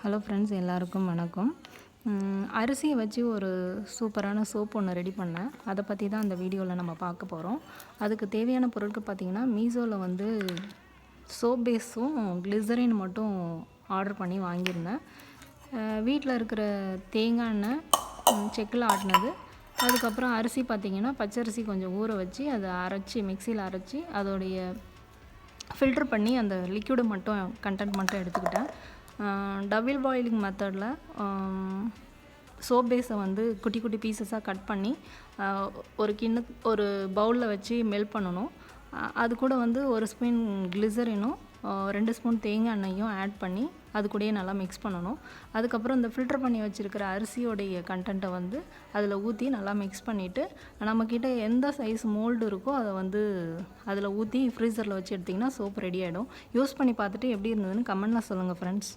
Hello friends, எல்லாருக்கும் வணக்கம். அரிசியை வச்சு ஒரு சூப்பரான சோப் ஒன்று ரெடி பண்ணேன். அதை பற்றி தான் இந்த வீடியோவில் நம்ம பார்க்க போகிறோம். அதுக்கு தேவையான பொருட்கள் பார்த்திங்கன்னா, மீஷோவில் வந்து சோப் பேஸும் கிளிசரின் மட்டும் ஆர்டர் பண்ணி வாங்கியிருந்தேன். வீட்டில் இருக்கிற தேங்காய் எண்ணெய், செக்கில் ஆட்டினது, அதுக்கப்புறம் அரிசி பார்த்திங்கன்னா பச்சரிசி கொஞ்சம் ஊற வச்சு அதை அரைச்சி மிக்சியில் அரைச்சி அதோடைய ஃபில்ட்ரு பண்ணி அந்த லிக்விடு மட்டும் கண்டென்ட் மட்டும் எடுத்துக்கிட்டேன். டபுள் பாயிலிங் மெத்தடில் சோப் பேஸை வந்து குட்டி குட்டி பீசஸாக கட் பண்ணி ஒரு பவுலில் வச்சு மெல்ட் பண்ணணும். அது கூட வந்து ஒரு ஸ்பூன் கிளிசரினும் 2 ஸ்பூன் தேங்காய் எண்ணெயும் ஆட் பண்ணி அது கூடயே நல்லா மிக்ஸ் பண்ணணும். அதுக்கப்புறம் இந்த ஃபில்டர் பண்ணி வச்சுருக்கிற அரிசியோடைய கண்டென்ட்டை வந்து அதில் ஊற்றி நல்லா மிக்ஸ் பண்ணிவிட்டு, நம்மக்கிட்ட எந்த சைஸ் மோல்டு இருக்கோ அதை வந்து அதில் ஊற்றி ஃப்ரீசரில் வச்சு எடுத்திங்கன்னா சோப் ரெடி ஆகிடும். யூஸ் பண்ணி பார்த்துட்டு எப்படி இருந்ததுன்னு கமெண்ட்டில் சொல்லுங்கள் ஃப்ரெண்ட்ஸ்.